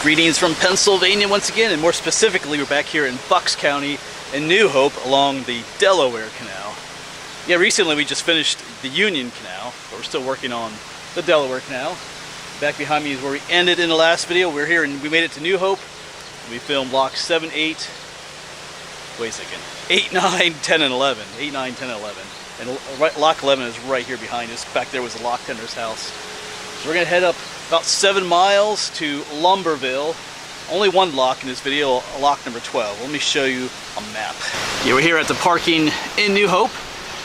Greetings from Pennsylvania once again, and more specifically, we're back here in Bucks County in New Hope along the Delaware Canal. Yeah, recently we just finished the Union Canal, but we're still working on the Delaware Canal. Back behind me is where we ended in the last video. We're here and we made it to New Hope. We filmed locks 7, 8, wait a second, 8, 9, 10, and 11. 8, 9, 10, and 11. And lock 11 is right here behind us. Back there was the lock tender's house. So we're gonna head up about 7 miles to Lumberville. Only one lock in this video, lock number 12. Let me show you a map. Yeah, we're here at the parking in New Hope.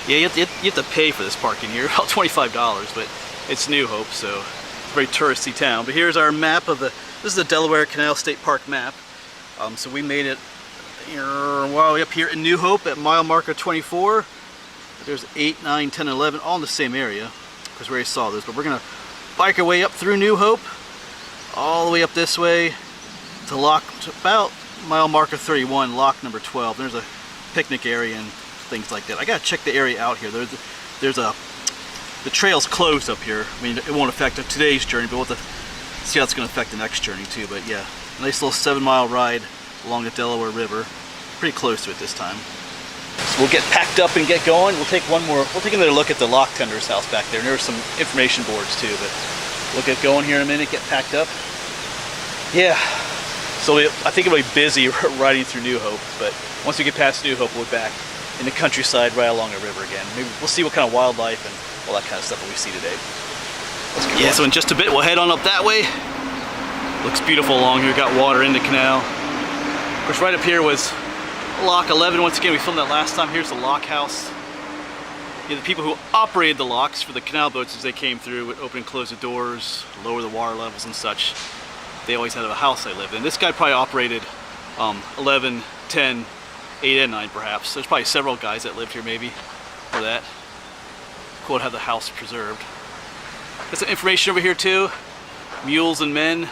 Yeah, you have to pay for this parking here, about $25, but it's New Hope, so it's a very touristy town. But here's our map of this is the Delaware Canal State Park map. So we made it while way up here in New Hope at mile marker 24. There's 8, 9, 10, and 11, all in the same area, because we already saw this, but we're gonna bike our way up through New Hope, all the way up this way to about mile marker 31, lock number 12. There's a picnic area and things like that. I gotta check the area out here. The trail's closed up here. I mean, it won't affect today's journey, but we'll have to see how it's gonna affect the next journey too. But yeah, nice little 7-mile ride along the Delaware River. Pretty close to it this time. So we'll get packed up and get going. We'll take another look at the lock tender's house back there. And there's some information boards too, but we'll get going here in a minute, get packed up. Yeah, so I think it'll be busy riding through New Hope, but once we get past New Hope, we'll be back in the countryside right along the river again. Maybe we'll see what kind of wildlife and all that kind of stuff that we see today. Yeah, so in just a bit, we'll head on up that way. Looks beautiful along here, got water in the canal. Of course, right up here was lock 11. Once again, we filmed that last time. Here's the lock house. Yeah, the people who operated the locks for the canal boats as they came through would open and close the doors, lower the water levels and such. They always had a house they lived in. This guy probably operated 11, 10, 8, and 9 perhaps. There's probably several guys that lived here maybe for that. Cool to have the house preserved. Got some information over here too. Mules and men.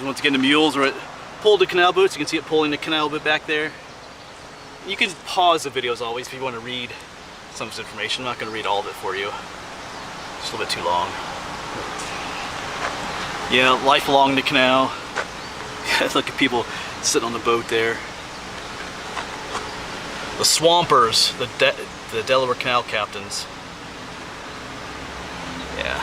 Once again, the mules are pulled the canal boats. You can see it pulling the canal boat back there. You can pause the video as always if you want to read some of this information. I'm not going to read all of it for you. It's a little bit too long. Yeah, life along the canal. Look at people sitting on the boat there. The swampers, the Delaware Canal captains. Yeah.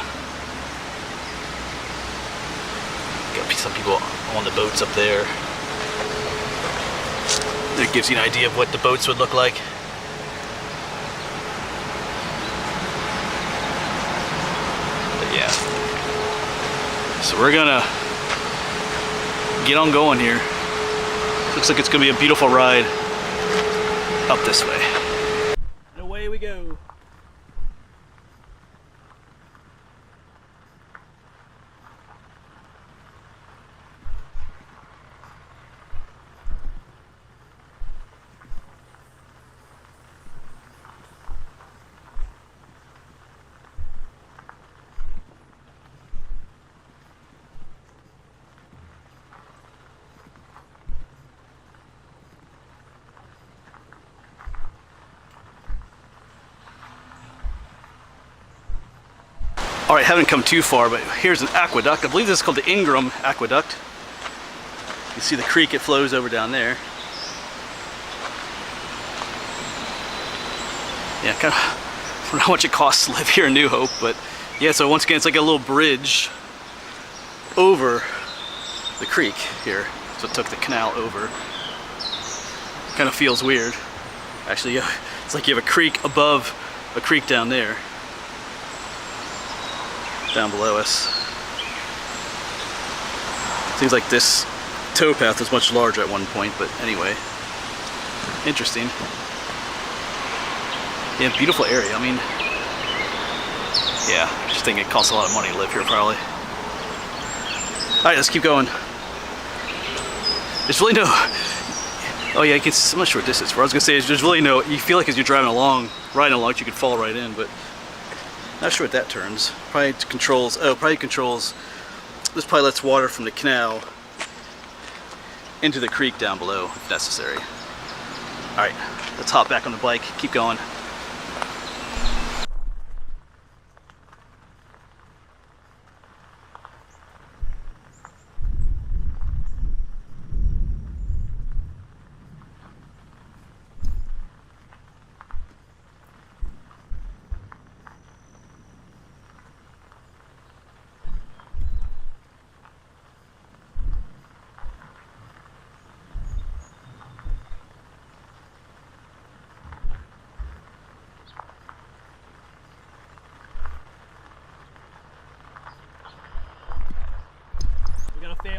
Got some people on the boats up there. That gives you an idea of what the boats would look like. But yeah. So we're gonna get on going here. Looks like it's gonna be a beautiful ride up this way. And away we go. Alright, haven't come too far, but here's an aqueduct. I believe this is called the Ingram Aqueduct. You see the creek, it flows over down there. Yeah, kind of, I don't know how much it costs to live here in New Hope, but yeah, so once again, it's like a little bridge over the creek here. So it took the canal over. Kind of feels weird. Actually, yeah, it's like you have a creek above a creek down there. Down below us. Seems like this towpath was much larger at one point, but anyway. Interesting. Yeah, beautiful area. I mean, yeah, I just think it costs a lot of money to live here probably. Alright, let's keep going. There's really no, oh yeah, I'm not sure what this is for. I was gonna say, there's really no, you feel like as you're riding along, you could fall right in, but not sure what that turns. Probably controls, this probably lets water from the canal into the creek down below if necessary. Alright, let's hop back on the bike, keep going.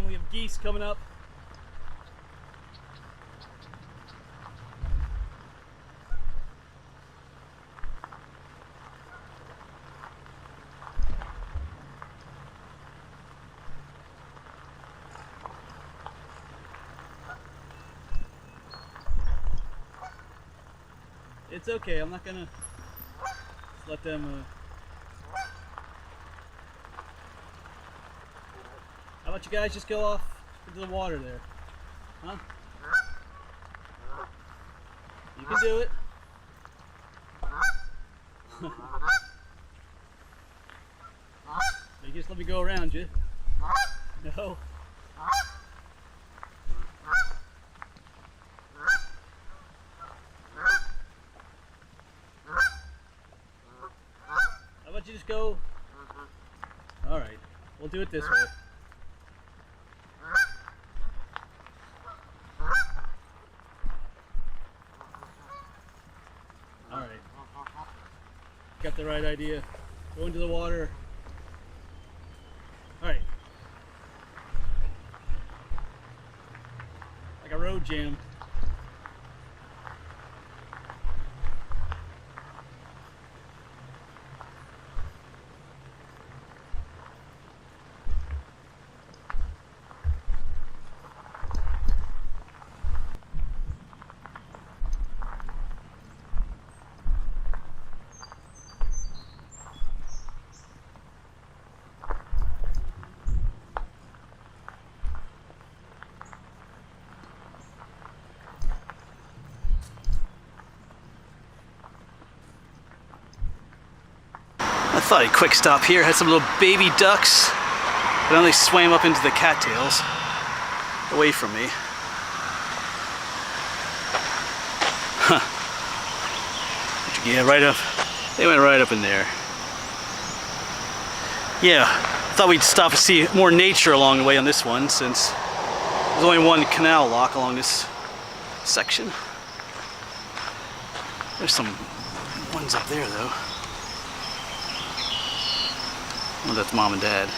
family of geese coming up. It's okay, I'm not gonna just let them How about you guys just go off into the water there? Huh? You can do it. You just let me go around you. No. How about you just go? Alright, we'll do it this way. Alright. Got the right idea. Go into the water. Alright. Like a road jam. I thought I'd quick stop here. Had some little baby ducks, but then they swam up into the cattails away from me. Huh. Yeah, right up. They went right up in there. Yeah, I thought we'd stop and see more nature along the way on this one, since there's only one canal lock along this section. There's some ones up there though. Oh, that's Mom and Dad.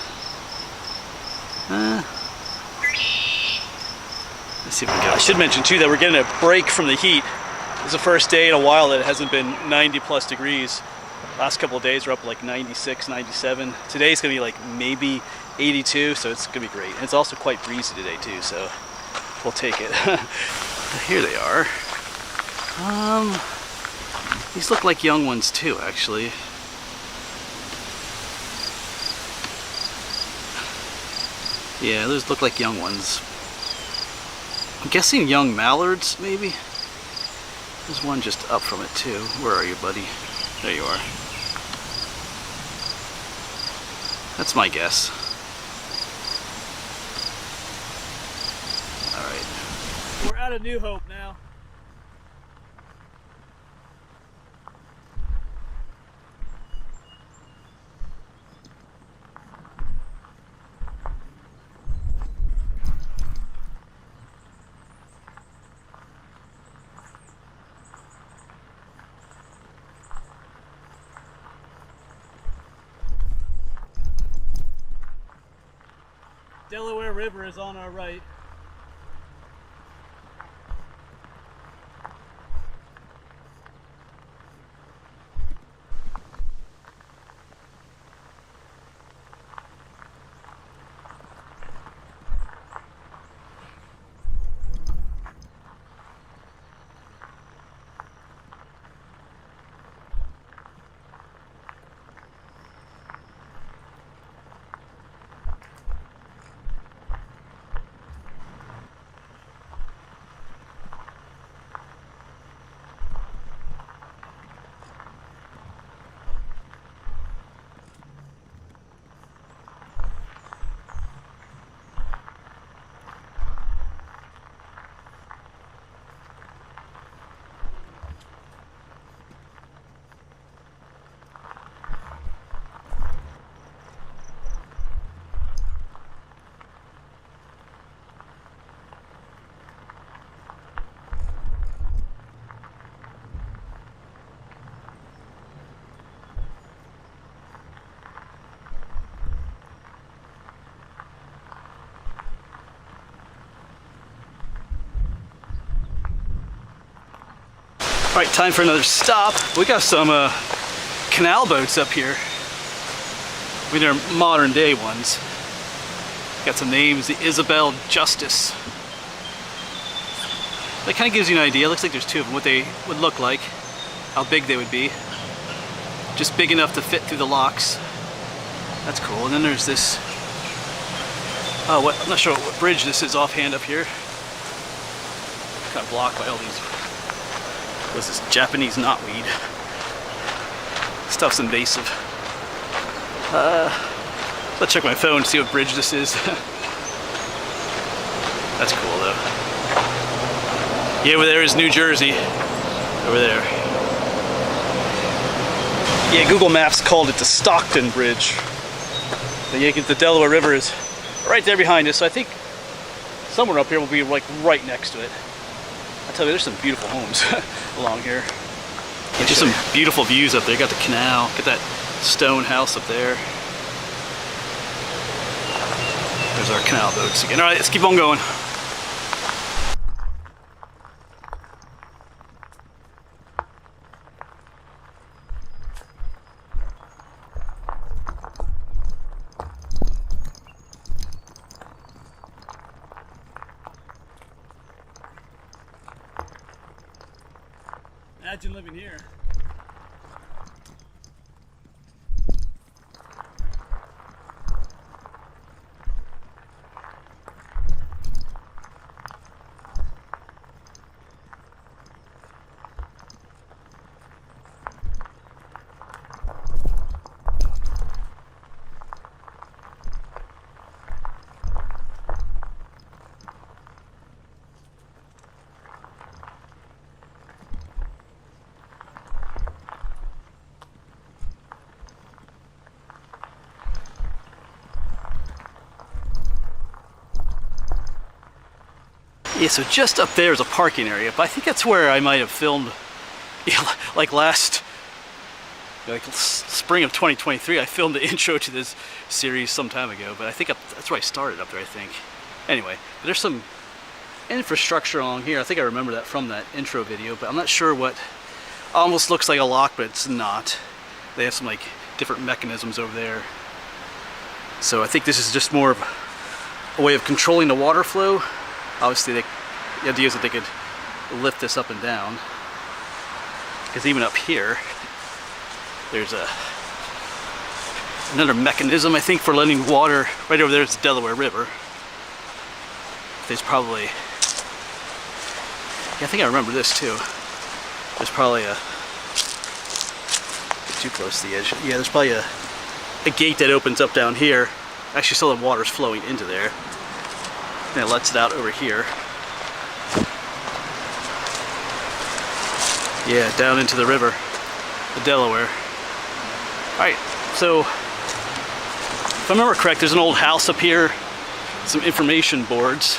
Let's see if we can get. I should mention too that we're getting a break from the heat. This is the first day in a while that it hasn't been 90 plus degrees. Last couple of days we're up like 96, 97. Today's gonna be like maybe 82, so it's gonna be great. And it's also quite breezy today too, so we'll take it. Here they are. These look like young ones too, actually. Yeah, those look like young ones. I'm guessing young mallards, maybe? There's one just up from it too. Where are you, buddy? There you are. That's my guess. Alright. We're out of New Hope now. Delaware River is on our right. Alright, time for another stop. We got some canal boats up here. I mean, they're modern day ones. Got some names, the Isabel Justice. That kind of gives you an idea. Looks like there's two of them, what they would look like, how big they would be. Just big enough to fit through the locks. That's cool. And then there's this, I'm not sure what bridge this is offhand up here. Kind of blocked by all these, what's this, Japanese knotweed. Stuff's invasive. Let's check my phone to see what bridge this is. That's cool though. Yeah, over there is New Jersey. Over there. Yeah, Google Maps called it the Stockton Bridge. The Delaware River is right there behind us, so I think somewhere up here will be like right next to it. I tell you, there's some beautiful homes along here. Yeah, just some beautiful views up there. You got the canal, got that stone house up there. There's our canal boats again. All right, let's keep on going. Imagine living here. Yeah, so just up there is a parking area, but I think that's where I might have filmed, like spring of 2023, I filmed the intro to this series some time ago, but I think that's where I started up there, I think. Anyway, but there's some infrastructure along here. I think I remember that from that intro video, but I'm not sure what, almost looks like a lock, but it's not. They have some like different mechanisms over there. So I think this is just more of a way of controlling the water flow. Obviously, the idea is that they could lift this up and down. Because even up here, there's another mechanism, I think, for letting water. Right over there is the Delaware River. There's probably, yeah, I think I remember this too. There's probably too close to the edge. Yeah, there's probably a gate that opens up down here. Actually, still the water's flowing into there. And it lets it out over here. Yeah, down into the river, the Delaware. Alright, so if I remember correct, there's an old house up here, some information boards.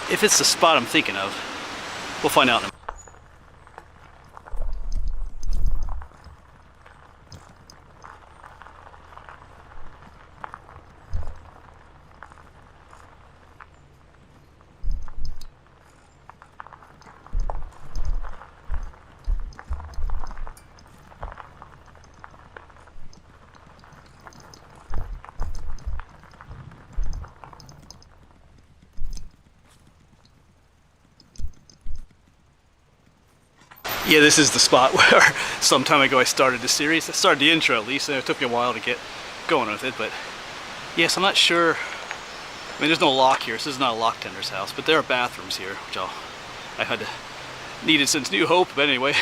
If it's the spot I'm thinking of, we'll find out in a minute. Yeah, this is the spot where some time ago I started the series. I started the intro at least, and it took me a while to get going with it, but yes, I'm not sure. I mean, there's no lock here, so this is not a lock tender's house, but there are bathrooms here, which I had needed since New Hope, but anyway.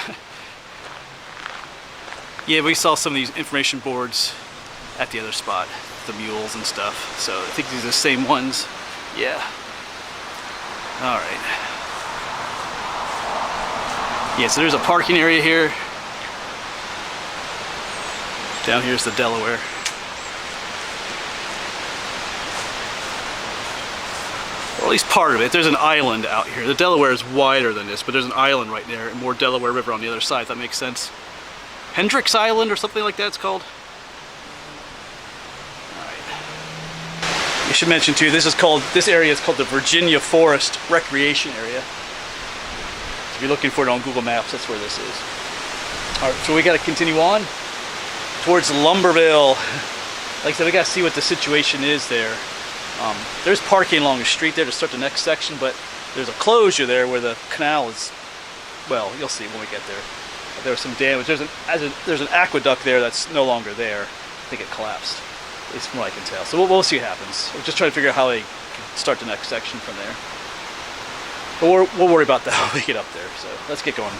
Yeah, we saw some of these information boards at the other spot, the mules and stuff, so I think these are the same ones. Yeah. Alright. Yeah, so there's a parking area here. Down here's the Delaware. Or at least part of it. There's an island out here. The Delaware is wider than this, but there's an island right there, and more Delaware River on the other side, if that makes sense. Hendricks Island or something like that it's called. Alright. I should mention too, this area is called the Virginia Forest Recreation Area. If you're looking for it on Google Maps, that's where this is. All right, so we got to continue on towards Lumberville. Like I said, we got to see what the situation is there. There's parking along the street there to start the next section, but there's a closure there where the canal is, well, you'll see when we get there. There was some damage. There's an aqueduct there that's no longer there. I think it collapsed, at least from what I can tell. So we'll see what happens. We're just trying to figure out how they can start the next section from there. But we'll worry about that when we get up there. So let's get going.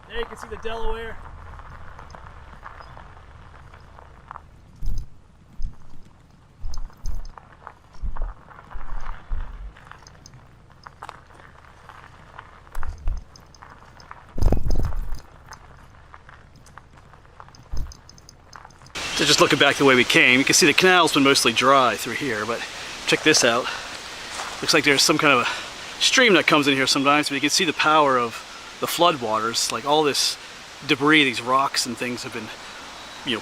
There you can see the Delaware. So just looking back the way we came, you can see the canal's been mostly dry through here, but check this out. Looks like there's some kind of a stream that comes in here sometimes, but you can see the power of the floodwaters. Like all this debris, these rocks and things have been,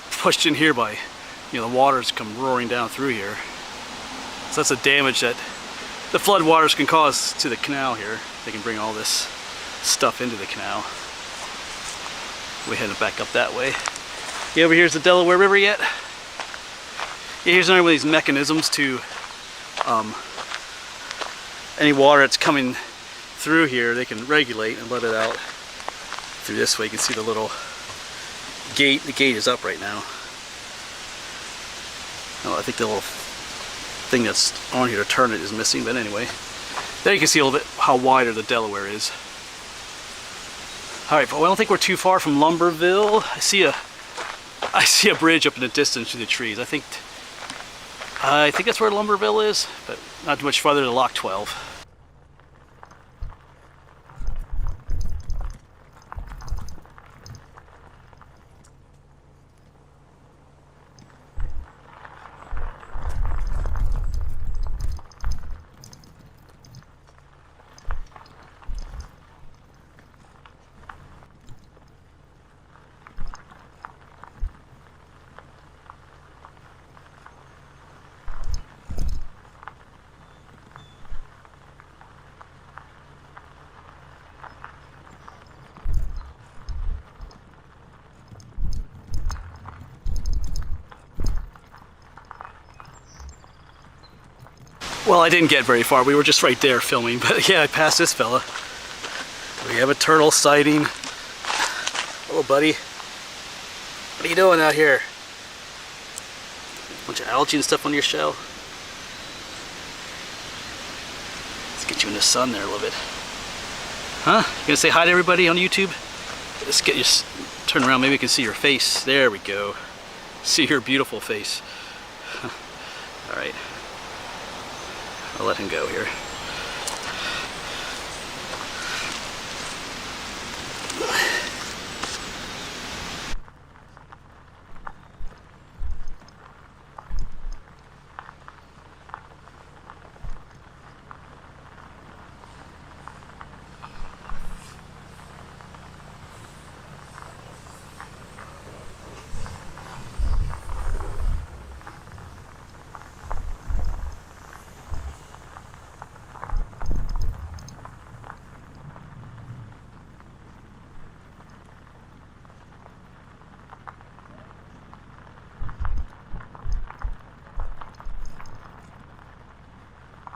pushed in here by, the waters come roaring down through here. So that's the damage that the floodwaters can cause to the canal here. They can bring all this stuff into the canal. We're heading back up that way. Yeah, over here's the Delaware River yet. Yeah, here's another one of these mechanisms to any water that's coming through here, they can regulate and let it out through this way. You can see the little gate. The gate is up right now. Oh, I think the little thing that's on here to turn it is missing, but anyway. There you can see a little bit how wider the Delaware is. Alright, but I don't think we're too far from Lumberville. I see a bridge up in the distance through the trees. I think that's where Lumberville is, but not too much farther to Lock 12. Well, I didn't get very far. We were just right there filming, but yeah, I passed this fella. We have a turtle sighting. Hello, buddy. What are you doing out here? Bunch of algae and stuff on your shell. Let's get you in the sun there a little bit. Huh? You gonna say hi to everybody on YouTube? Let's get you, turn around, maybe we can see your face. There we go. See your beautiful face. All right. I'll let him go here.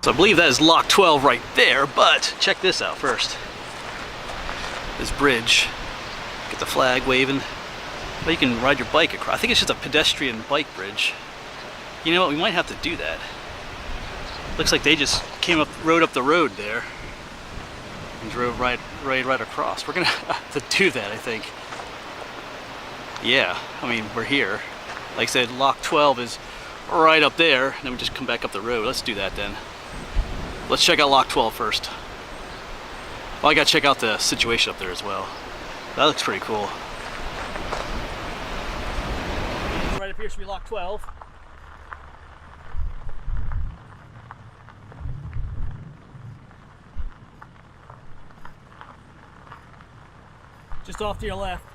So I believe that is Lock 12 right there, but check this out first. This bridge. Get the flag waving. Well, you can ride your bike across. I think it's just a pedestrian bike bridge. You know what, we might have to do that. Looks like they just rode up the road there and drove right across. We're gonna have to do that, I think. Yeah, I mean, we're here. Like I said, lock 12 is right up there, and then we just come back up the road. Let's do that then. Let's check out lock 12 first. Well, I gotta check out the situation up there as well. That looks pretty cool. Right up here should be lock 12. Just off to your left.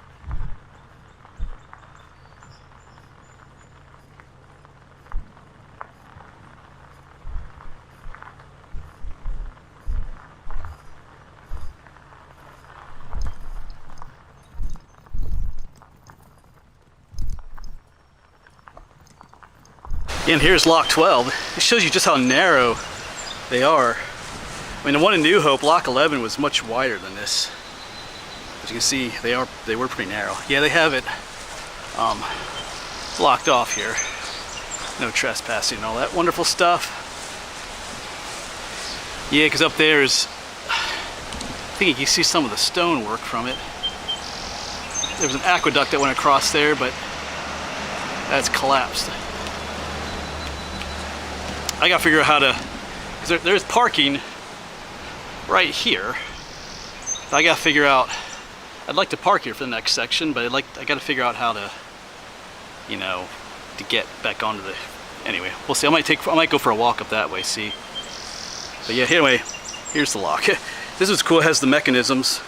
And here's lock 12. It shows you just how narrow they are. I mean, the one in New Hope, lock 11, was much wider than this. As you can see, they were pretty narrow. Yeah, they have it blocked off here. No trespassing and all that wonderful stuff. Yeah, because up there is, I think you can see some of the stonework from it. There was an aqueduct that went across there, but that's collapsed. I gotta figure out how to, because there's parking right here. I gotta figure out, I'd like to park here for the next section, but I gotta figure out how to, you know, to get back onto the, anyway, we'll see. I might go for a walk up that way, see. But yeah, anyway, here's the lock. This is cool, it has the mechanisms.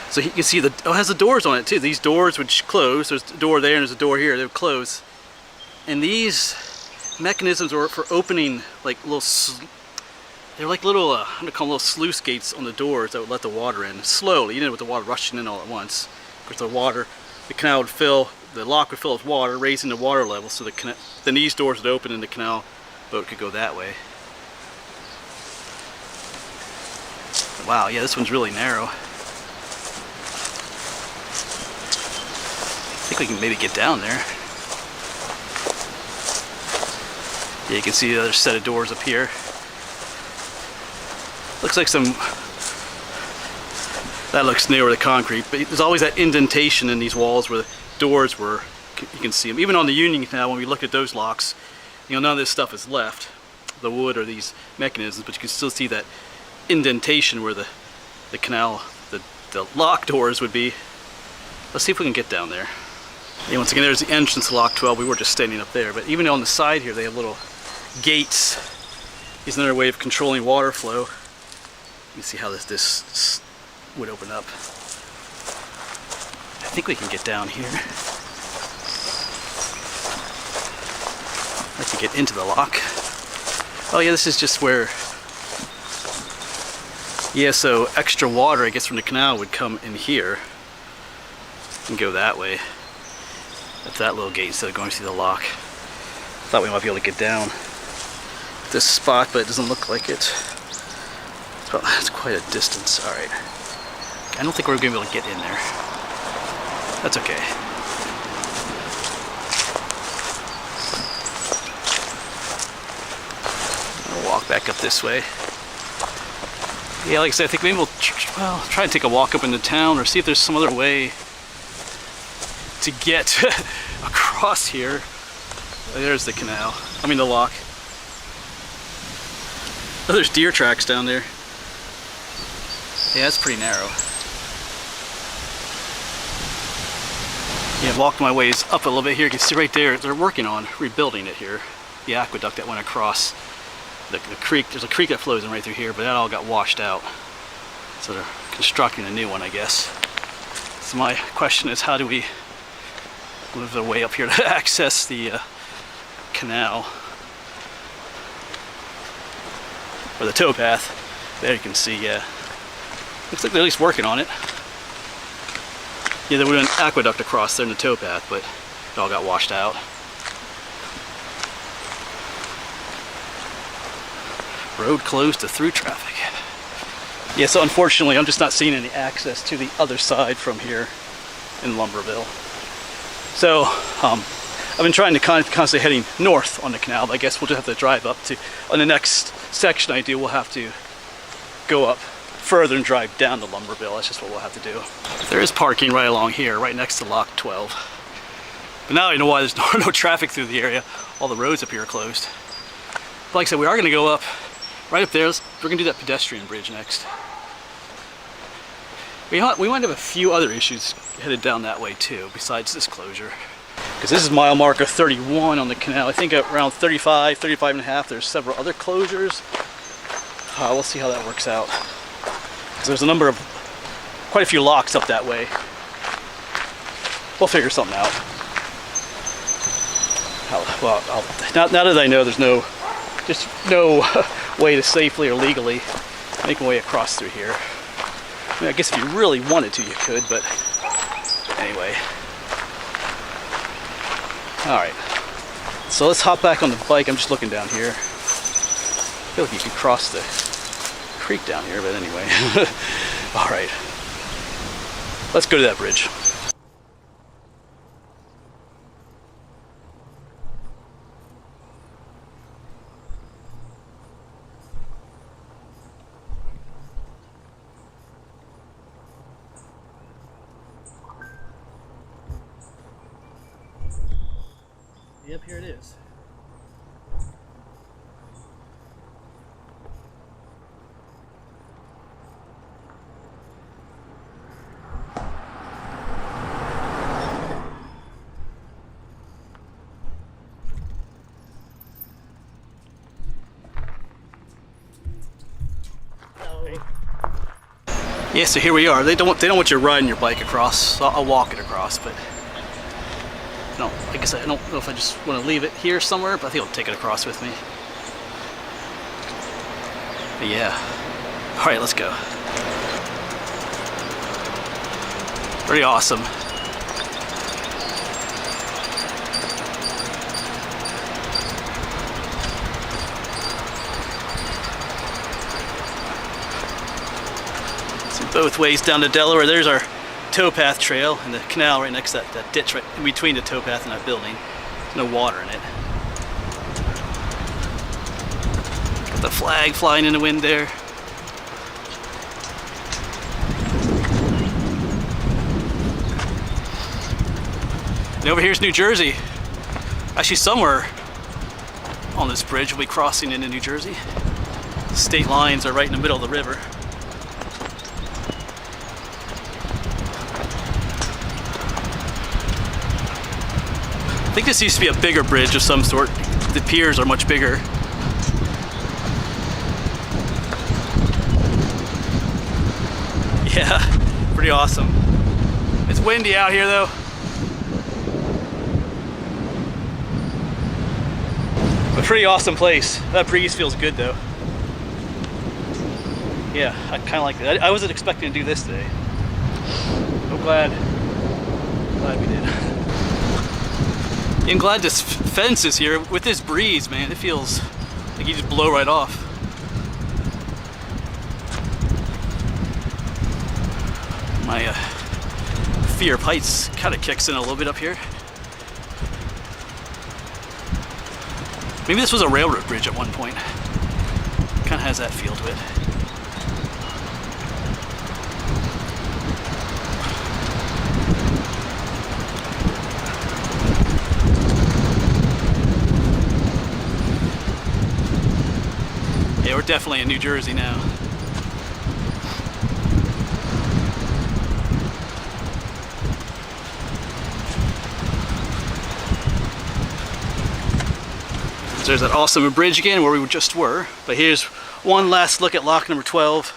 So you can see it has the doors on it too. These doors would close, there's a door there and there's a door here, they would close. And these mechanisms were for opening like little, they're like little, I'm gonna call them little sluice gates on the doors that would let the water in slowly. You didn't with the water rushing in all at once. Because the canal would fill, the lock would fill with water, raising the water level, so then these doors would open and the canal boat could go that way. Wow, yeah, this one's really narrow. I think we can maybe get down there. Yeah, you can see the other set of doors up here. Looks like that looks near the concrete, but there's always that indentation in these walls where the doors were. You can see them. Even on the Union Canal, when we look at those locks, you know, none of this stuff is left, the wood or these mechanisms, but you can still see that indentation where the canal, the lock doors would be. Let's see if we can get down there. Yeah, once again, there's the entrance to lock 12. We were just standing up there, but even on the side here, they have little gates. Is another way of controlling water flow. You can see how this would open up. I think we can get down here. I'd like to get into the lock. Oh yeah, this is just where, yeah, so extra water I guess from the canal would come in here and go that way. That's that little gate instead of going through the lock. Thought we might be able to get down this spot, but it doesn't look like it. It's quite a distance. Alright. I don't think we're going to be able to get in there. That's okay. I'll walk back up this way. Yeah, like I said, I think maybe we'll try and take a walk up into town or see if there's some other way to get across here. There's the canal. I mean the lock. Oh, there's deer tracks down there. Yeah, it's pretty narrow. Yeah, walked my ways up a little bit here. You can see right there, they're working on rebuilding it here. The aqueduct that went across the creek. There's a creek that flows in right through here, but that all got washed out. So they're constructing a new one, I guess. So my question is, how do we move our way up here to access the canal? Or the towpath. There you can see, yeah. Looks like they're at least working on it. Yeah, there would have been an aqueduct across there in the towpath, but it all got washed out. Road closed to through traffic. Yeah, so unfortunately I'm just not seeing any access to the other side from here in Lumberville. So I've been trying to constantly heading north on the canal, but I guess we'll just have to drive up to, on the next section I do, we'll have to go up further and drive down to Lumberville. That's just what we'll have to do. There is parking right along here, right next to Lock 12. But now I know why there's no traffic through the area. All the roads up here are closed. But like I said, we are going to go up right up there. We're going to do that pedestrian bridge next. We might have a few other issues headed down that way too, besides this closure. Because this is mile marker 31 on the canal. I think around 35, 35 and a half, there's several other closures. We'll see how that works out. Because there's a number of, quite a few locks up that way. We'll figure something out. Now that I know there's no way to safely or legally make my way across through here. I mean, I guess if you really wanted to, you could, but anyway. Alright, so let's hop back on the bike. I'm just looking down here. I feel like you could cross the creek down here, but anyway. Alright, let's go to that bridge. Yep, here it is. Yeah, so here we are. They don't want you riding your bike across. So I'll walk it across, but I guess I don't know if I just want to leave it here somewhere, but I think I'll take it across with me. But yeah. Alright, let's go. Pretty awesome. So both ways down to Delaware. There's our towpath trail and the canal right next to that ditch right in between the towpath and that building. There's no water in it. Got the flag flying in the wind there. And over here's New Jersey. Actually, somewhere on this bridge we'll be crossing into New Jersey. The state lines are right in the middle of the river. I think this used to be a bigger bridge of some sort. The piers are much bigger. Yeah, pretty awesome. It's windy out here though. A pretty awesome place. That breeze feels good though. Yeah, I kind of like that. I wasn't expecting to do this today. I'm glad we did. I'm glad this fence is here. With this breeze, man, it feels like you just blow right off. My fear of heights kind of kicks in a little bit up here. Maybe this was a railroad bridge at one point. Kind of has that feel to it. Yeah, we're definitely in New Jersey now. So there's that awesome bridge again where we just were. But here's one last look at lock number 12.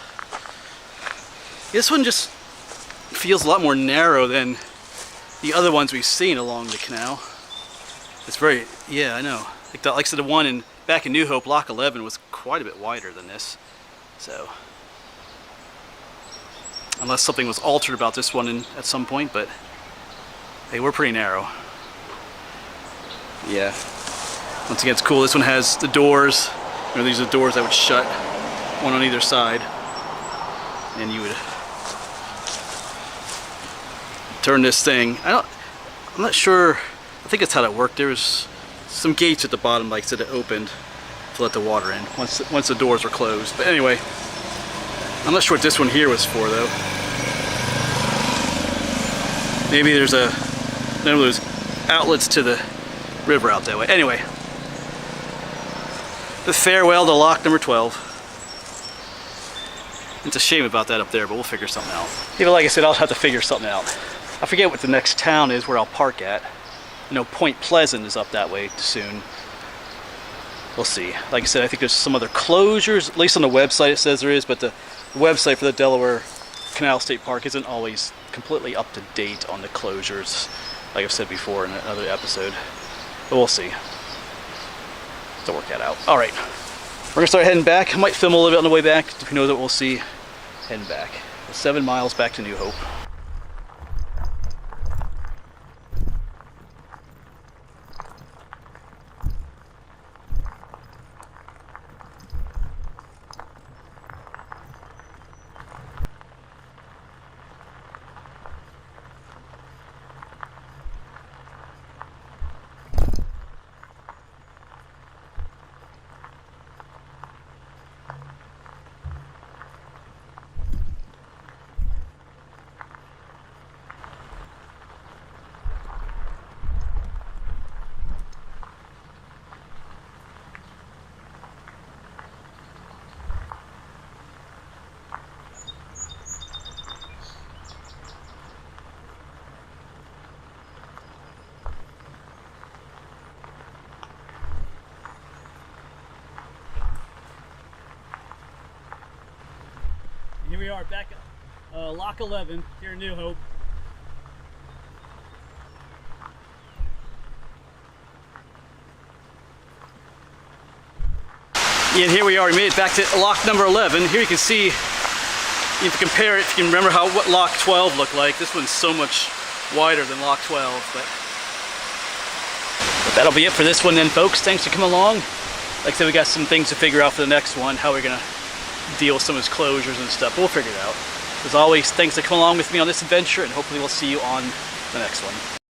This one just feels a lot more narrow than the other ones we've seen along the canal. It's very, yeah, I know. Like I said, the one back in New Hope, lock 11 was quite a bit wider than this. So, unless something was altered about this one at some point, but they were pretty narrow. Yeah. Once again, it's cool. This one has the doors. You know, these are the doors that would shut, one on either side, and you would turn this thing. I'm not sure. I think that's how that worked. There was some gates at the bottom, like I said, that opened to let the water in once the doors were closed. But anyway, I'm not sure what this one here was for though. Maybe there's one of those outlets to the river out that way. Anyway, the farewell to lock number 12. It's a shame about that up there, but we'll figure something out. Even like I said, I'll have to figure something out. I forget what the next town is where I'll park at. You know, Point Pleasant is up that way soon. We'll see. Like I said, I think there's some other closures, at least on the website it says there is, but the website for the Delaware Canal State Park isn't always completely up to date on the closures, like I've said before in another episode. But we'll see. To work that out. All right, we're gonna start heading back. I might film a little bit on the way back. Who knows what we'll see. Heading back. 7 miles back to New Hope. Here we are back at Lock 11 here in New Hope. And here we are, we made it back to lock number 11. Here you can see, if you compare it, if you can remember what lock 12 looked like, this one's so much wider than lock 12. But that'll be it for this one then, folks. Thanks for coming along. Like I said, we got some things to figure out for the next one, how we're gonna deal with some of those closures and stuff. We'll figure it out. As always, thanks for coming along with me on this adventure, and hopefully we'll see you on the next one.